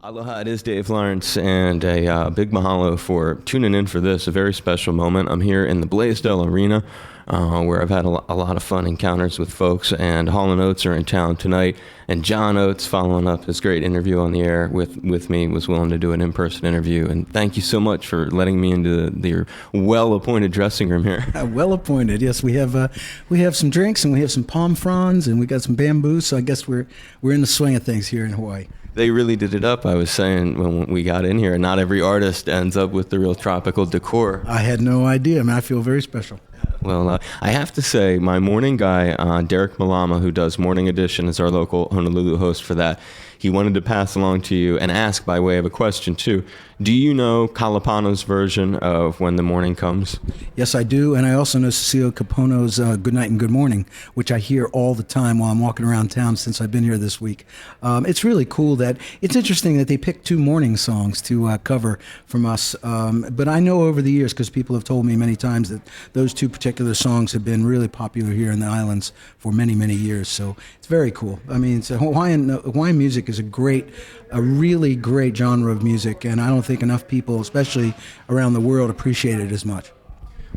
Aloha, it is Dave Lawrence, and a big mahalo for tuning in for this, a very special moment. I'm here in the Blaisdell Arena, where I've had a lot of fun encounters with folks, and Hall & Oates are in town tonight, and John Oates, following up his great interview on the air with me, was willing to do an in-person interview, and thank you so much for letting me into your well-appointed dressing room here. Well-appointed, yes. We have some drinks, and we have some palm fronds, and we got some bamboo, so I guess we're in the swing of things here in Hawaii. They really did it up. I was saying when we got in here, not every artist ends up with the real tropical decor. I had no idea, man. I feel very special. Well, I have to say, my morning guy, Derek Malama, who does Morning Edition, is our local Honolulu host for that. He wanted to pass along to you and ask by way of a question, too. Do you know Kalapana's version of When the Morning Comes? Yes, I do, and I also know Cecile Capono's Good Night and Good Morning, which I hear all the time while I'm walking around town since I've been here this week. It's really cool it's interesting that they picked two morning songs to cover from us, but I know over the years, because people have told me many times that those two particular songs have been really popular here in the islands for many, many years, so it's very cool. I mean, Hawaiian music is a really great genre of music, and I don't think enough people, especially around the world, appreciate it as much.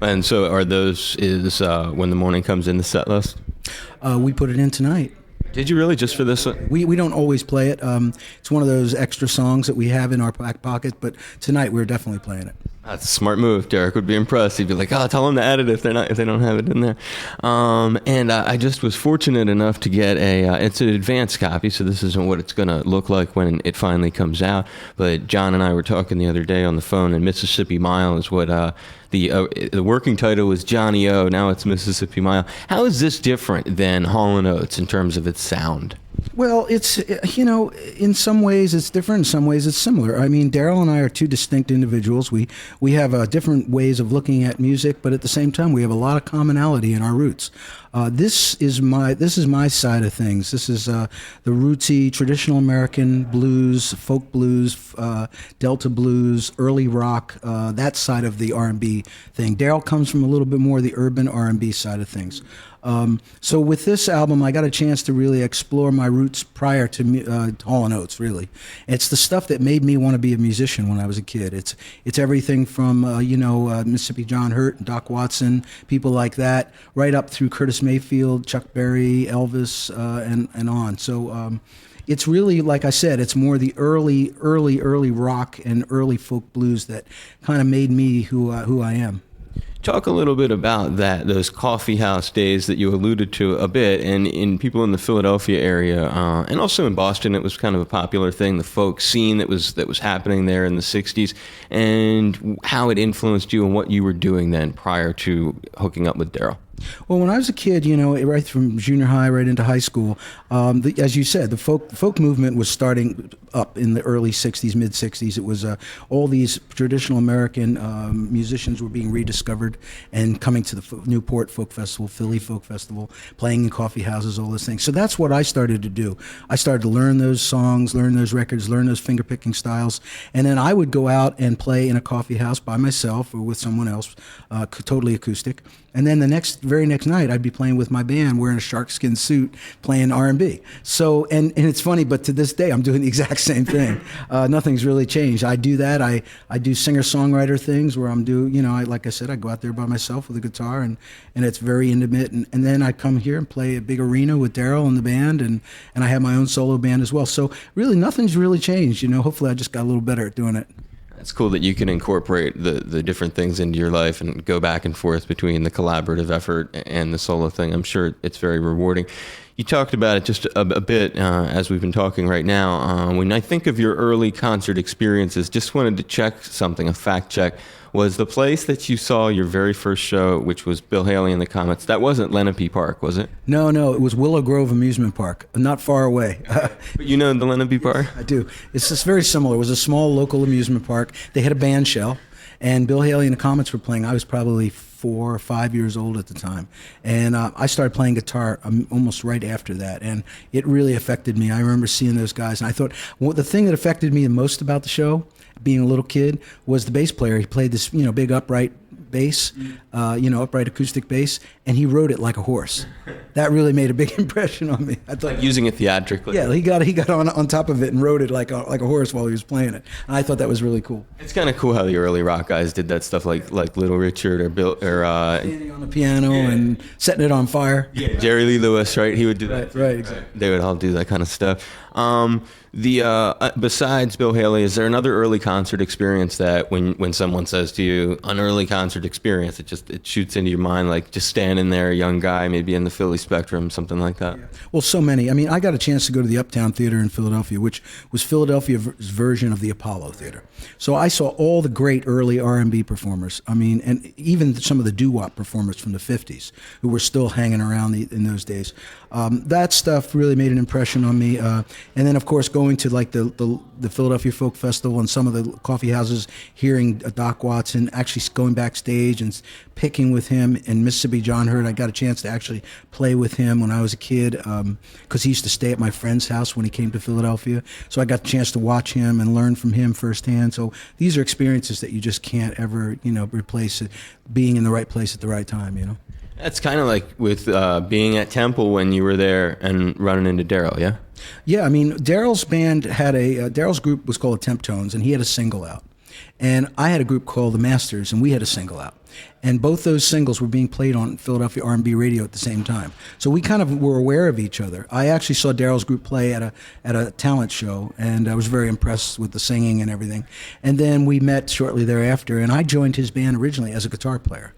And so is When the Morning Comes in the set list? We put it in tonight. Did you really, just for this? We don't always play it. It's one of those extra songs that we have in our back pocket, but tonight we're definitely playing it. That's a smart move. Derek would be impressed. He'd be like, tell them to add it if they don't have it in there. And I just was fortunate enough to get it's an advanced copy, so this isn't what it's going to look like when it finally comes out. But John and I were talking the other day on the phone, and Mississippi Mile is what the working title was Johnny O. Now it's Mississippi Mile. How is this different than Hall & Oates in terms of its sound? Well, it's, in some ways it's different, in some ways it's similar. I mean, Daryl and I are two distinct individuals. We have different ways of looking at music, but at the same time we have a lot of commonality in our roots. This is my side of things. This is the rootsy traditional American blues, folk blues, Delta blues, early rock, that side of the R&B thing. Daryl comes from a little bit more of the urban R&B side of things. So with this album, I got a chance to really explore my roots prior to Hall & Oates, really. It's the stuff that made me want to be a musician when I was a kid. It's everything from, Mississippi John Hurt and Doc Watson, people like that, right up through Curtis Mayfield, Chuck Berry, Elvis, and on. So it's really, like I said, it's more the early rock and early folk blues that kind of made me who I am. Talk a little bit about those coffee house days that you alluded to a bit, and in people in the Philadelphia area, and also in Boston, it was kind of a popular thing, the folk scene that was happening there in the 60s, and how it influenced you and what you were doing then prior to hooking up with Daryl. Well, when I was a kid, right from junior high right into high school, as you said, the folk movement was starting up in the early 60s, mid-60s. It was all these traditional American musicians were being rediscovered and coming to the Newport Folk Festival, Philly Folk Festival, playing in coffee houses, all those things. So that's what I started to do. I started to learn those songs, learn those records, learn those finger-picking styles, and then I would go out and play in a coffee house by myself or with someone else, totally acoustic. And then the very next night, I'd be playing with my band, wearing a sharkskin suit, playing R&B. So, and it's funny, but to this day, I'm doing the exact same thing. Nothing's really changed. I do that. I do singer-songwriter things where like I said, I go out there by myself with a guitar, and it's very intimate. And then I come here and play a big arena with Daryl and the band, and I have my own solo band as well. So really, nothing's really changed. Hopefully I just got a little better at doing it. It's cool that you can incorporate the different things into your life and go back and forth between the collaborative effort and the solo thing. I'm sure it's very rewarding. You talked about it just a bit as we've been talking right now. When I think of your early concert experiences, just wanted to check something, a fact check. Was the place that you saw your very first show, which was Bill Haley and the Comets, that wasn't Lenape Park, was it? No, it was Willow Grove Amusement Park, not far away. But you know the Lenape Park? I do. It's just very similar. It was a small local amusement park. They had a band shell, and Bill Haley and the Comets were playing. I was probably 4 or 5 years old at the time, and I started playing guitar almost right after that, and it really affected me. I remember seeing those guys, and I thought, the thing that affected me the most about the show, being a little kid, was the bass player. He played this, big upright bass, upright acoustic bass, and he rode it like a horse. That really made a big impression on me. I thought, Like using it theatrically. yeah, he got on top of it and rode it like a horse while he was playing it. And I thought that was really cool. It's kind of cool how the early rock guys did that stuff, like Little Richard or Bill or Standing on the piano and setting it on fire. Jerry Lee Lewis, right? He would do that. Right, exactly. They would all do that kind of stuff. Besides Bill Haley, is there another early concert experience that when someone says to you an early concert experience, it shoots into your mind, like just standing there, a young guy, maybe in the Philly Spectrum, something like that? Yeah. Well, so many. I mean, I got a chance to go to the Uptown Theater in Philadelphia, which was Philadelphia's version of the Apollo Theater. So I saw all the great early R&B performers. I mean, and even some of the doo-wop performers from the 50s who were still hanging around in those days. That stuff really made an impression on me. And then, of course, going to like the Philadelphia Folk Festival and some of the coffee houses, hearing Doc Watson, actually going backstage and picking with him. And Mississippi John Hurt, I got a chance to actually play with him when I was a kid because he used to stay at my friend's house when he came to Philadelphia. So I got a chance to watch him and learn from him firsthand. So these are experiences that you just can't ever, replace it, being in the right place at the right time, That's kind of like with being at Temple when you were there and running into Daryl, yeah? Yeah, I mean, Daryl's band had Daryl's group was called Temp Tones, and he had a single out. And I had a group called The Masters, and we had a single out. And both those singles were being played on Philadelphia R&B radio at the same time. So we kind of were aware of each other. I actually saw Daryl's group play at a talent show, and I was very impressed with the singing and everything. And then we met shortly thereafter, and I joined his band originally as a guitar player.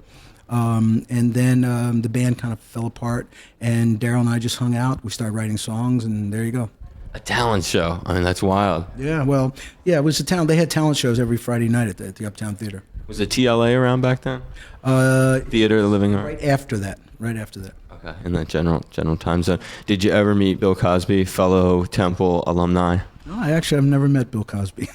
And then the band kind of fell apart, and Daryl and I just hung out. We started writing songs, and there you go. A talent show. I mean, that's wild. Yeah, well, yeah, it was a talent. They had talent shows every Friday night at the Uptown Theater. Was the TLA around back then? Theater, the Living Room? Right after that. Okay, in that general time zone. Did you ever meet Bill Cosby, fellow Temple alumni? No, I've never met Bill Cosby.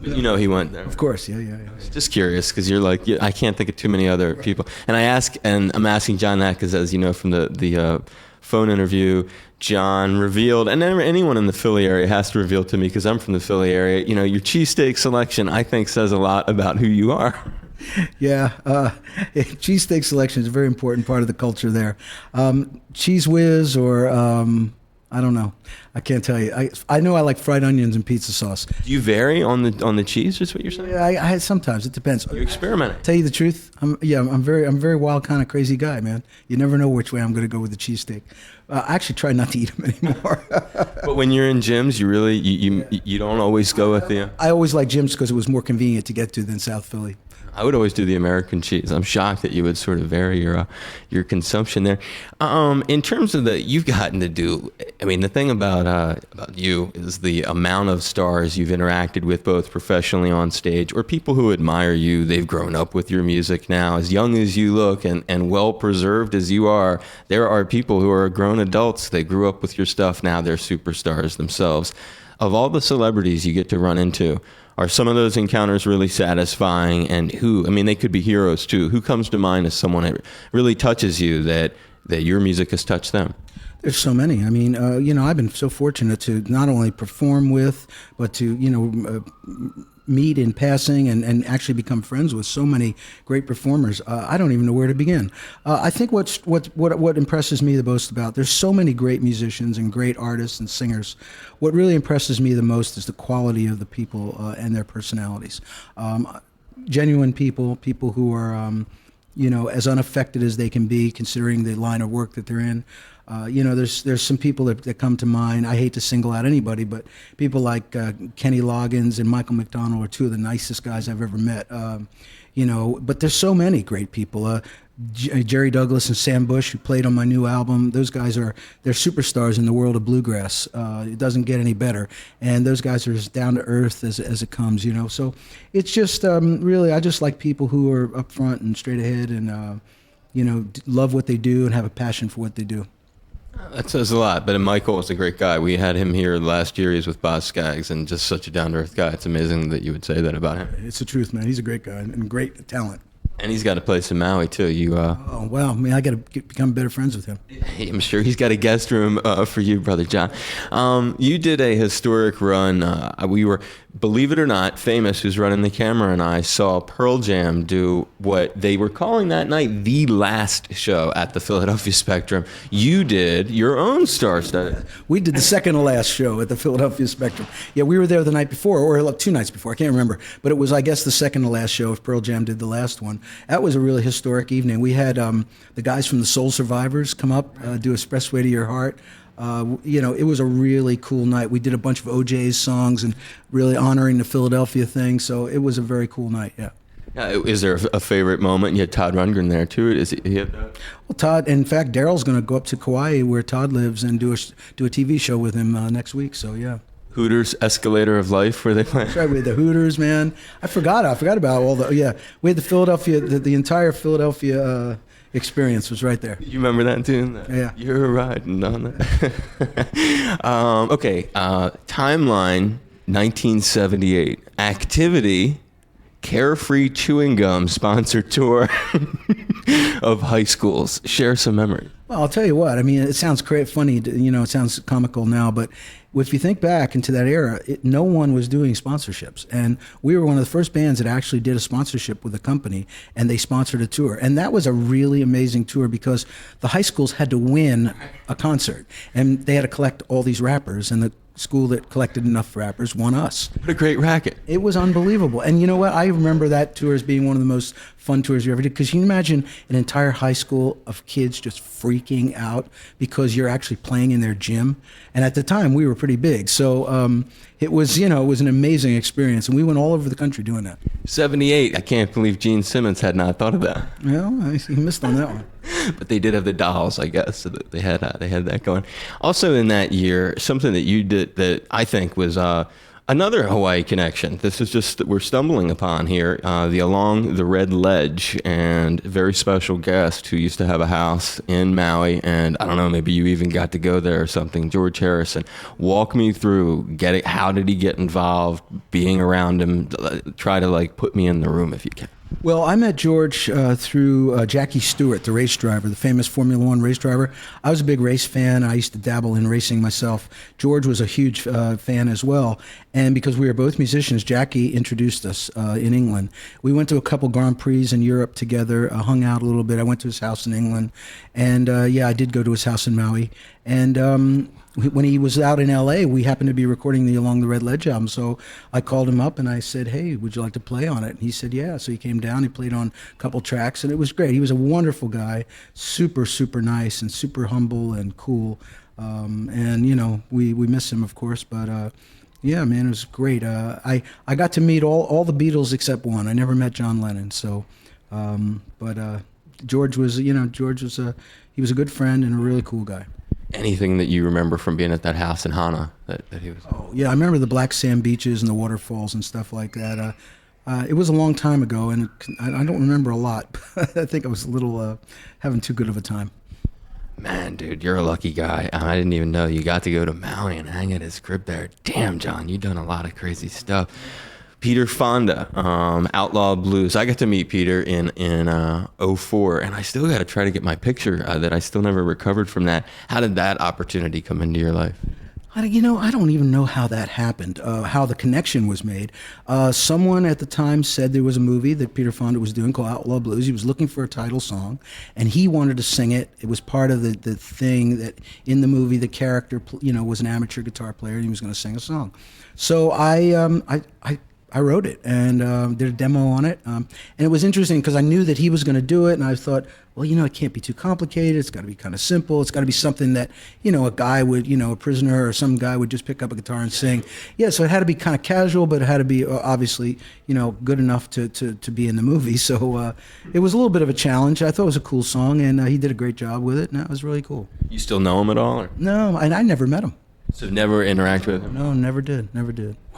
You know he went there. Of course, yeah. Just curious, because you're like, I can't think of too many other people. And I'm asking John that because, as you know from the phone interview, John revealed, and anyone in the Philly area has to reveal to me because I'm from the Philly area, your cheesesteak selection, I think, says a lot about who you are. Yeah, cheesesteak selection is a very important part of the culture there. Cheese whiz or... I don't know. I can't tell you. I know I like fried onions and pizza sauce. Do you vary on the cheese? Is what you're saying? Yeah, I sometimes it depends. You experiment. Tell you the truth, I'm very wild kind of crazy guy, man. You never know which way I'm going to go with the cheesesteak. I actually try not to eat them anymore. But when you're in gyms, you really you don't always go with the. I always like gyms because it was more convenient to get to than South Philly. I would always do the American cheese. I'm shocked that you would sort of vary your consumption there. In terms of you've gotten to do. I mean, the thing about you is the amount of stars you've interacted with, both professionally on stage or people who admire you. They've grown up with your music now. As young as you look and well preserved as you are, there are people who are grown adults. They grew up with your stuff. Now they're superstars themselves. Of all the celebrities you get to run into, are some of those encounters really satisfying? And they could be heroes too. Who comes to mind as someone that really touches you that your music has touched them? There's so many. I mean, I've been so fortunate to not only perform with, but to, meet in passing and actually become friends with so many great performers. I don't even know where to begin. I think what impresses me the most about, there's so many great musicians and great artists and singers. What really impresses me the most is the quality of the people and their personalities. Genuine people who are, as unaffected as they can be considering the line of work that they're in. There's some people that come to mind. I hate to single out anybody, but people like Kenny Loggins and Michael McDonald are two of the nicest guys I've ever met. But there's so many great people. Jerry Douglas and Sam Bush, who played on my new album, they're superstars in the world of bluegrass. It doesn't get any better. And those guys are as down to earth as it comes, So it's just really, I just like people who are upfront and straight ahead and, love what they do and have a passion for what they do. That says a lot, but Michael was a great guy. We had him here last year. He was with Boz Skaggs and just such a down-to-earth guy. It's amazing that you would say that about him. It's the truth, man. He's a great guy and great talent. And he's got a place in Maui too. You, Oh wow, I mean, I got to become better friends with him. I'm sure he's got a guest room for you, Brother John. You did a historic run. We were, believe it or not, Famous, who's running the camera, and I saw Pearl Jam do what they were calling that night the last show at the Philadelphia Spectrum. You did your own star-studded. We did the second to last show at the Philadelphia Spectrum. Yeah, we were there the night before, or 2 nights before. I can't remember, but it was, I guess, the second to last show if Pearl Jam did the last one. That was a really historic evening. We had the guys from the Soul Survivors come up, do Expressway to Your Heart. It was a really cool night. We did a bunch of OJ's songs and really honoring the Philadelphia thing. So it was a very cool night. Yeah. Is there a favorite moment? You had Todd Rundgren there too. Is he at that? Well, Todd. In fact, Daryl's going to go up to Kauai where Todd lives and do a TV show with him next week. So yeah. Hooters Escalator of Life, where they play. That's right, we had the Hooters, man. I forgot about all the, yeah. We had the Philadelphia, the entire Philadelphia experience was right there. You remember that tune? Yeah. You're riding on that. Okay, timeline, 1978. Activity, Carefree Chewing Gum sponsored tour of high schools. Share some memory. Well, I'll tell you what. I mean, it sounds funny. It sounds comical now, but if you think back into that era, no one was doing sponsorships, and we were one of the first bands that actually did a sponsorship with a company, and they sponsored a tour, and that was a really amazing tour because the high schools had to win a concert, and they had to collect all these rappers, and the school that collected enough rappers won us. What a great racket. It was unbelievable. And you know what? I remember that tour as being one of the most fun tours you ever did, because you can imagine an entire high school of kids just freaking out because you're actually playing in their gym. And at the time, we were pretty big. So it was an amazing experience. And we went all over the country doing that. 78. I can't believe Gene Simmons had not thought of that. Well, he missed on that one. But they did have the dolls, I guess, so that they had that going. Also in that year, something that you did that I think was another Hawaii connection. This is just that we're stumbling upon here. The Along the Red Ledge, and a very special guest who used to have a house in Maui, and I don't know, maybe you even got to go there or something. George Harrison, walk me through how did he get involved, being around him. Try to put me in the room if you can. Well, I met George through Jackie Stewart, the race driver, the famous Formula One race driver. I was a big race fan. I used to dabble in racing myself. George was a huge fan as well. And because we were both musicians, Jackie introduced us in England. We went to a couple Grand Prix in Europe together, hung out a little bit. I went to his house in England. And I did go to his house in Maui. And when he was out in L.A., we happened to be recording the Along the Red Ledge album. So I called him up and I said, hey, would you like to play on it? And he said, yeah. So he came down, he played on a couple tracks, and it was great. He was a wonderful guy, super, super nice and super humble and cool. We miss him, of course, but yeah, man, it was great. I got to meet all the Beatles except one. I never met John Lennon. So, George was, he was a good friend and a really cool guy. Anything that you remember from being at that house in Hana that he was? Oh, yeah, I remember the black sand beaches and the waterfalls and stuff like that. It was a long time ago, and I don't remember a lot. But I think I was a little having too good of a time. Man, dude, you're a lucky guy. I didn't even know you got to go to Maui and hang at his crib there. Damn, John, you've done a lot of crazy stuff. Peter Fonda, Outlaw Blues. I got to meet Peter in 04, and I still got to try to get my picture that I still never recovered from that. How did that opportunity come into your life? I don't even know how that happened, how the connection was made. Someone at the time said there was a movie that Peter Fonda was doing called Outlaw Blues. He was looking for a title song, and he wanted to sing it. It was part of the thing that in the movie the character, was an amateur guitar player, and he was going to sing a song. So I wrote it and did a demo on it. And it was interesting because I knew that he was going to do it. And I thought, well, it can't be too complicated. It's got to be kind of simple. It's got to be something that, a guy would, a prisoner or some guy would just pick up a guitar and sing. Yeah, so it had to be kind of casual, but it had to be obviously, good enough to be in the movie. So it was a little bit of a challenge. I thought it was a cool song, and he did a great job with it. And that was really cool. You still know him at all? Or? No, and I never met him. So never interact with him? No, never did.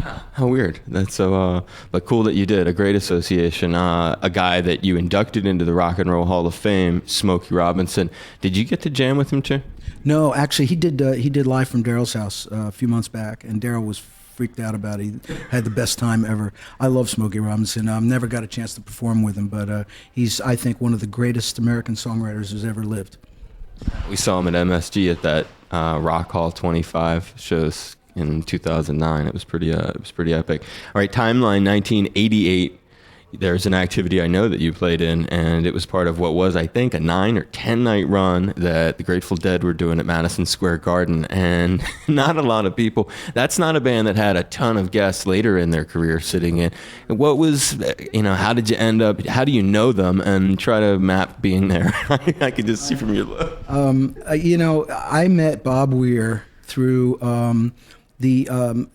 Wow, how weird. That's so, but cool that you did. A great association. A guy that you inducted into the Rock and Roll Hall of Fame, Smokey Robinson. Did you get to jam with him too? No, actually, he did Live from Daryl's house a few months back, and Daryl was freaked out about it. He had the best time ever. I love Smokey Robinson. I've never got a chance to perform with him, but he's, I think, one of the greatest American songwriters who's ever lived. We saw him at MSG at that Rock Hall 25 shows in 2009. It was pretty epic. All right, timeline 1988. There's an activity I know that you played in, and it was part of what was, I think, a 9 or 10 night run that the Grateful Dead were doing at Madison Square Garden, and not a lot of people. That's not a band that had a ton of guests later in their career sitting in. What was, how did you end up, how do you know them, and try to map being there? I could just see from your look. I met Bob Weir through the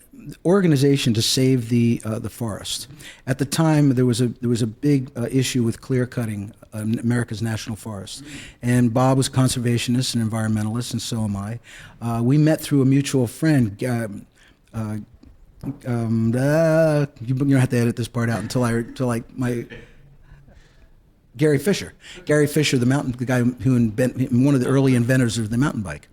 organization to save the forest. At the time, there was a big issue with clear cutting America's national forests, and Bob was a conservationist and environmentalist, and so am I. We met through a mutual friend. You don't have to edit this part out until my. Gary Fisher, the guy who one of the early inventors of the mountain bike.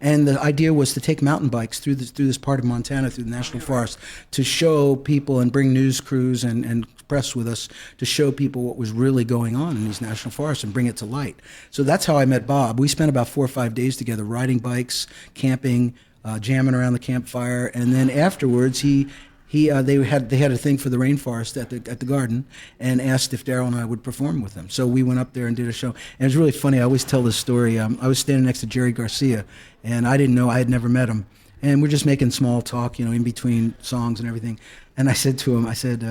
And the idea was to take mountain bikes through this part of Montana, through the national forest, to show people and bring news crews and press with us to show people what was really going on in these national forests and bring it to light. So that's how I met Bob. We spent about 4 or 5 days together riding bikes, camping, jamming around the campfire, and then afterwards they had a thing for the rainforest at the garden and asked if Daryl and I would perform with them. So we went up there and did a show. And it was really funny. I always tell this story. I was standing next to Jerry Garcia, and I didn't know, I had never met him. And we're just making small talk, in between songs and everything. And I said to him, I said,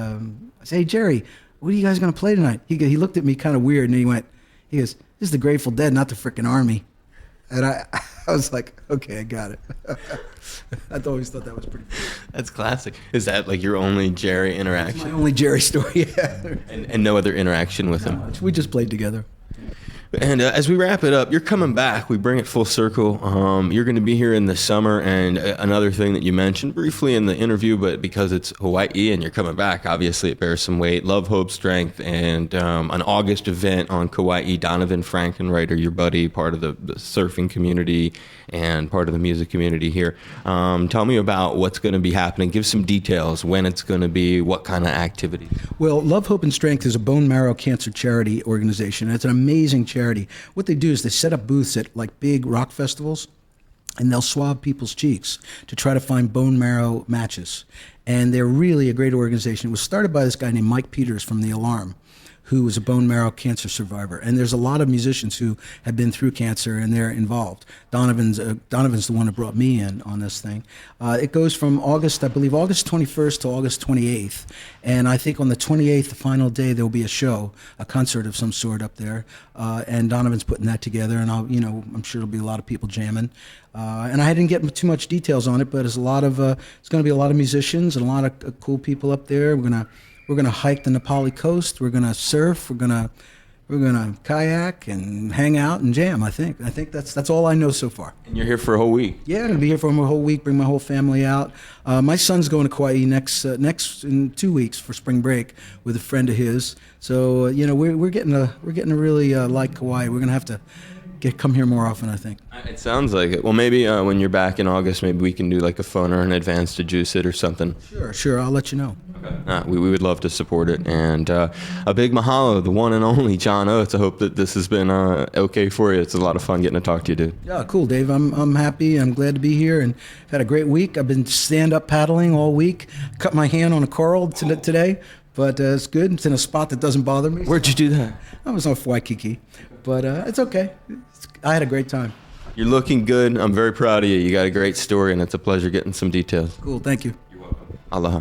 hey, Jerry, what are you guys going to play tonight? He looked at me kind of weird, and he goes, this is the Grateful Dead, not the frickin' Army. And I was like, okay, I got it. I always thought that was pretty cool. That's classic. Is that like your only Jerry interaction? That's my only Jerry story, yeah. And no other interaction with him? We just played together. And as we wrap it up, you're coming back. We bring it full circle. You're going to be here in the summer. And another thing that you mentioned briefly in the interview, but because it's Hawaii and you're coming back, obviously it bears some weight. Love, Hope, Strength, and an August event on Kauai. Donovan Frankenreiter, your buddy, part of the surfing community and part of the music community here. Tell me about what's going to be happening. Give some details, when it's going to be, what kind of activity. Well, Love, Hope, and Strength is a bone marrow cancer charity organization. It's an amazing charity. What they do is they set up booths at like big rock festivals, and they'll swab people's cheeks to try to find bone marrow matches. And they're really a great organization. It was started by this guy named Mike Peters from The Alarm, who was a bone marrow cancer survivor. And there's a lot of musicians who have been through cancer, and they're involved. Donovan's the one who brought me in on this thing. It goes from August 21st to August 28th. And I think on the 28th, the final day, there'll be a show, a concert of some sort up there. And Donovan's putting that together, and I'm sure there'll be a lot of people jamming. And I didn't get too much details on it, but it's going to be a lot of musicians and a lot of cool people up there. We're gonna hike the Nepali coast. We're gonna surf. We're gonna kayak and hang out and jam. I think that's all I know so far. And you're here for a whole week. Yeah, I'm gonna be here for a whole week. Bring my whole family out. My son's going to Kauai next in 2 weeks for spring break with a friend of his. So we're getting to really like Kauai. We're gonna have to come here more often, I think. It sounds like it. Well, maybe when you're back in August, maybe we can do like a phone or an advance to juice it or something. Sure. I'll let you know. Okay. We would love to support it. And a big mahalo, the one and only John Oates. I hope that this has been okay for you. It's a lot of fun getting to talk to you, dude. Yeah, cool, Dave. I'm happy. I'm glad to be here, and I've had a great week. I've been stand-up paddling all week. Cut my hand on a coral today, but it's good. It's in a spot that doesn't bother me. Where'd you do that? I was off Waikiki, but it's okay. I had a great time. You're looking good. I'm very proud of you. You got a great story, and it's a pleasure getting some details. Cool. Thank you. You're welcome. Aloha.